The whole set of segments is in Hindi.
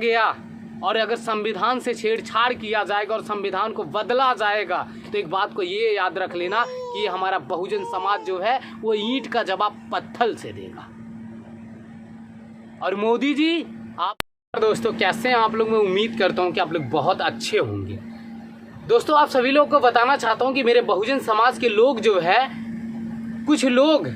गया और अगर संविधान से छेड़छाड़ किया जाएगा और संविधान को बदला जाएगा तो एक बात को ये याद रख लेना कि हमारा बहुजन समाज जो है वो ईंट का जवाब पत्थर से देगा। और मोदी जी आप दोस्तों कैसे हैं आप लोग? मैं उम्मीद करता हूं कि आप लोग बहुत अच्छे होंगे। दोस्तों आप सभी लोगों को बताना चाहता हूं कि मेरे बहुजन समाज के लोग जो है, कुछ लोग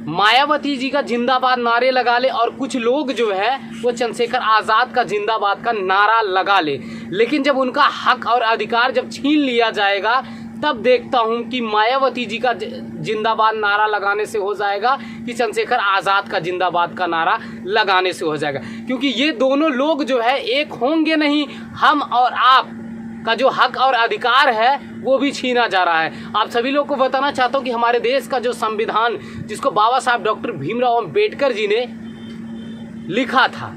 मायावती जी का जिंदाबाद नारे लगा ले और कुछ लोग जो है वो चंद्रशेखर आज़ाद का जिंदाबाद का नारा लगा ले, लेकिन जब उनका हक और अधिकार जब छीन लिया जाएगा तब देखता हूं कि मायावती जी का जिंदाबाद नारा लगाने से हो जाएगा कि चंद्रशेखर आज़ाद का जिंदाबाद का नारा लगाने से हो जाएगा। क्योंकि ये दोनों लोग जो है एक होंगे नहीं, हम और आप का जो हक और अधिकार है वो भी छीना जा रहा है। आप सभी लोग को बताना चाहता हूँ कि हमारे देश का जो संविधान, जिसको बाबा साहब डॉक्टर भीमराव अम्बेडकर जी ने लिखा था,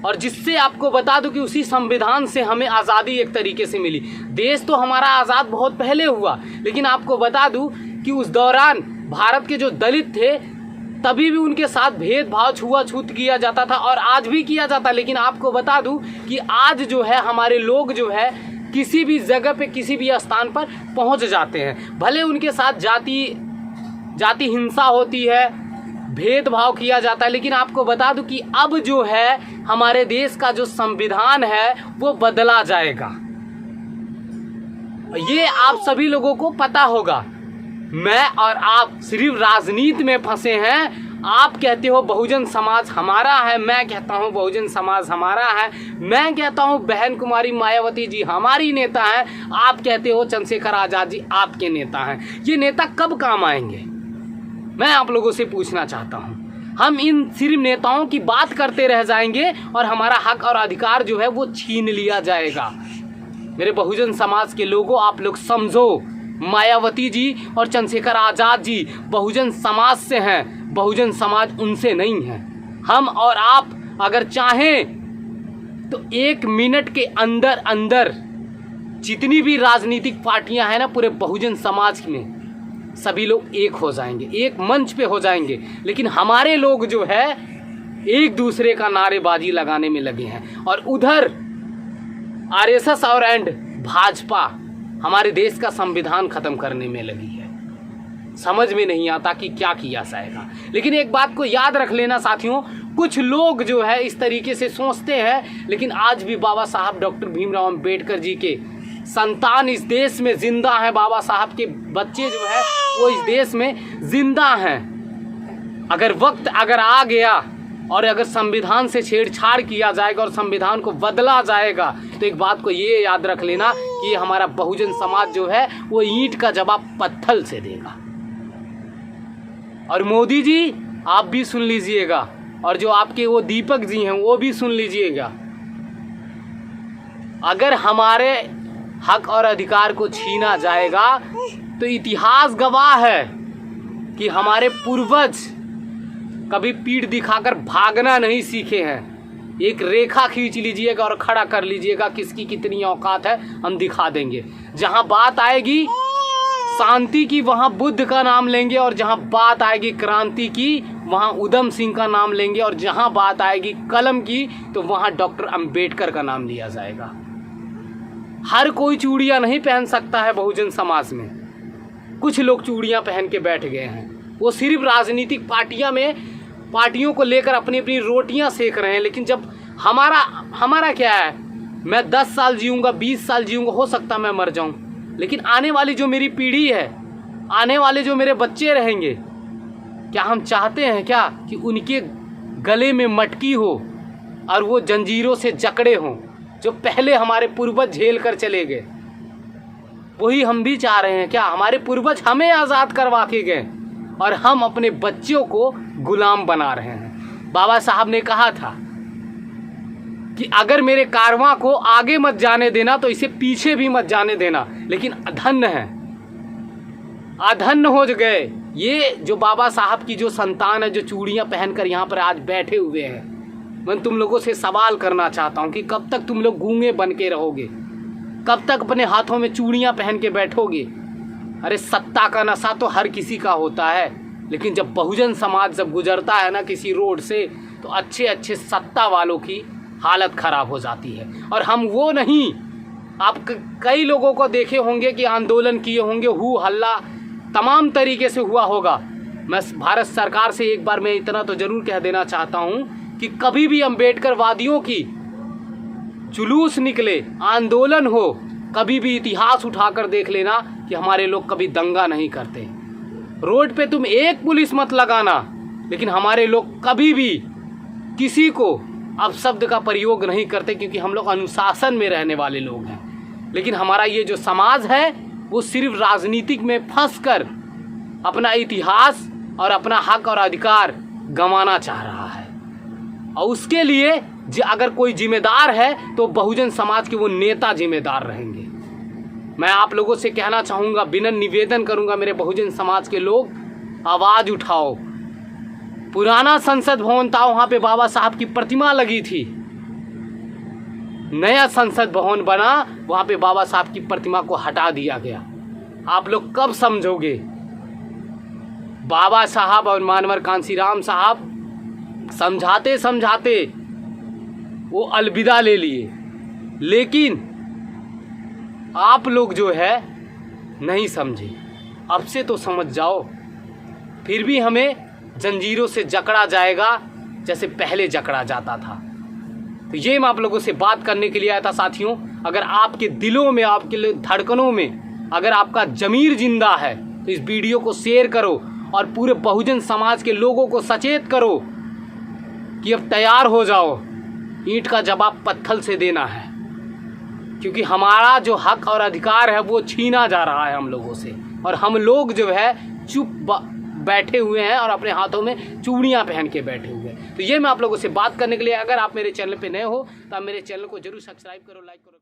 और जिससे आपको बता दूं कि उसी संविधान से हमें आज़ादी एक तरीके से मिली। देश तो हमारा आज़ाद बहुत पहले हुआ, लेकिन आपको बता दूं कि उस दौरान भारत के जो दलित थे तभी भी उनके साथ भेदभाव छुआछूत किया जाता था और आज भी किया जाता। लेकिन आपको बता दूं कि आज जो है हमारे लोग जो है किसी भी जगह पे किसी भी स्थान पर पहुंच जाते हैं, भले उनके साथ जाति हिंसा होती है, भेदभाव किया जाता है, लेकिन आपको बता दूं कि अब जो है हमारे देश का जो संविधान है वो बदला जाएगा। ये आप सभी लोगों को पता होगा। मैं और आप सिर्फ राजनीति में फंसे हैं। आप कहते हो बहुजन समाज हमारा है, मैं कहता हूँ बहुजन समाज हमारा है, मैं कहता हूँ बहन कुमारी मायावती जी हमारी नेता हैं, आप कहते हो चंद्रशेखर आज़ाद जी आपके नेता हैं। ये नेता कब काम आएंगे, मैं आप लोगों से पूछना चाहता हूँ। हम इन सिर्फ नेताओं की बात करते रह जाएंगे और हमारा हक और अधिकार जो है वो छीन लिया जाएगा। मेरे बहुजन समाज के लोगों, आप लोग समझो, मायावती जी और चंद्रशेखर आज़ाद जी बहुजन समाज से हैं, बहुजन समाज उनसे नहीं है। हम और आप अगर चाहें तो 1 मिनट के अंदर अंदर जितनी भी राजनीतिक पार्टियां हैं ना पूरे बहुजन समाज में, सभी लोग एक हो जाएंगे, एक मंच पे हो जाएंगे। लेकिन हमारे लोग जो है एक दूसरे का नारेबाजी लगाने में लगे हैं और उधर आरएसएस और भाजपा हमारे देश का संविधान खत्म करने में लगी है। समझ में नहीं आता कि क्या किया जाएगा। लेकिन एक बात को याद रख लेना साथियों, कुछ लोग जो है इस तरीके से सोचते हैं, लेकिन आज भी बाबा साहब डॉक्टर भीमराव अम्बेडकर जी के संतान इस देश में जिंदा हैं। बाबा साहब के बच्चे जो है वो इस देश में जिंदा हैं। अगर वक्त आ गया और अगर संविधान से छेड़छाड़ किया जाएगा और संविधान को बदला जाएगा तो एक बात को ये याद रख लेना कि हमारा बहुजन समाज जो है वो ईंट का जवाब पत्थर से देगा। और मोदी जी आप भी सुन लीजिएगा, और जो आपके वो दीपक जी हैं वो भी सुन लीजिएगा। अगर हमारे हक और अधिकार को छीना जाएगा तो इतिहास गवाह है कि हमारे पूर्वज कभी पीठ दिखाकर भागना नहीं सीखे हैं। एक रेखा खींच लीजिएगा और खड़ा कर लीजिएगा किसकी कितनी औकात है, हम दिखा देंगे। जहां बात आएगी शांति की वहां बुद्ध का नाम लेंगे, और जहां बात आएगी क्रांति की वहां उधम सिंह का नाम लेंगे, और जहां बात आएगी कलम की तो वहां डॉक्टर अंबेडकर का नाम लिया जाएगा। हर कोई चूड़ियां नहीं पहन सकता है बहुजन समाज में। कुछ लोग चूड़ियां पहन के बैठ गए हैं, वो सिर्फ राजनीतिक पार्टियों को लेकर अपनी अपनी रोटियां सेक रहे हैं। लेकिन जब हमारा क्या है, मैं 10 साल जीऊँगा, 20 साल जीऊँगा, हो सकता मैं मर जाऊँ, लेकिन आने वाली जो मेरी पीढ़ी है, आने वाले जो मेरे बच्चे रहेंगे, क्या हम चाहते हैं क्या कि उनके गले में मटकी हो और वो जंजीरों से जकड़े हों जो पहले हमारे पूर्वज झेल कर चले गए? वही हम भी चाह रहे हैं क्या? हमारे पूर्वज हमें आज़ाद करवा के गए और हम अपने बच्चों को गुलाम बना रहे हैं। बाबा साहब ने कहा था कि अगर मेरे कारवां को आगे मत जाने देना तो इसे पीछे भी मत जाने देना। लेकिन अधन्य है, अधन्य हो गए ये जो बाबा साहब की जो संतान है, जो चूड़ियां पहनकर यहाँ पर आज बैठे हुए हैं। मैं तुम लोगों से सवाल करना चाहता हूँ कि कब तक तुम लोग गूंगे बन के रहोगे? कब तक अपने हाथों में चूड़ियां पहन के बैठोगे? अरे सत्ता का नशा तो हर किसी का होता है, लेकिन जब बहुजन समाज जब गुजरता है ना किसी रोड से, तो अच्छे अच्छे सत्ता वालों की हालत ख़राब हो जाती है। और हम वो नहीं, आप कई लोगों को देखे होंगे कि आंदोलन किए होंगे, हू हल्ला तमाम तरीके से हुआ होगा। मैं भारत सरकार से एक बार मैं इतना तो ज़रूर कह देना चाहता हूँ कि कभी भी अम्बेडकर वादियों की जुलूस निकले, आंदोलन हो, कभी भी इतिहास उठाकर देख लेना कि हमारे लोग कभी दंगा नहीं करते। रोड पे तुम एक पुलिस मत लगाना, लेकिन हमारे लोग कभी भी किसी को अपशब्द का प्रयोग नहीं करते, क्योंकि हम लोग अनुशासन में रहने वाले लोग हैं। लेकिन हमारा ये जो समाज है वो सिर्फ राजनीतिक में फंसकर अपना इतिहास और अपना हक और अधिकार गंवाना चाह रहा है। और उसके लिए अगर कोई जिम्मेदार है तो बहुजन समाज के वो नेता जिम्मेदार रहेंगे। मैं आप लोगों से कहना चाहूँगा, विनम्र निवेदन करूँगा, मेरे बहुजन समाज के लोग आवाज़ उठाओ। पुराना संसद भवन था, वहाँ पे बाबा साहब की प्रतिमा लगी थी। नया संसद भवन बना, वहाँ पे बाबा साहब की प्रतिमा को हटा दिया गया। आप लोग कब समझोगे? बाबा साहब और मानवर कांसीराम साहब समझाते समझाते वो अलविदा ले लिए, लेकिन आप लोग जो है नहीं समझे। अब से तो समझ जाओ, फिर भी हमें जंजीरों से जकड़ा जाएगा जैसे पहले जकड़ा जाता था। तो ये मैं आप लोगों से बात करने के लिए आया था साथियों। अगर आपके दिलों में, आपके धड़कनों में अगर आपका ज़मीर जिंदा है तो इस वीडियो को शेयर करो और पूरे बहुजन समाज के लोगों को सचेत करो कि अब तैयार हो जाओ, ईंट का जवाब पत्थर से देना है। क्योंकि हमारा जो हक और अधिकार है वो छीना जा रहा है हम लोगों से, और हम लोग जो है चुप बैठे हुए हैं और अपने हाथों में चूड़ियाँ पहन के बैठे हुए हैं। तो ये मैं आप लोगों से बात करने के लिए, अगर आप मेरे चैनल पे नए हो तो आप मेरे चैनल को जरूर सब्सक्राइब करो, लाइक करो।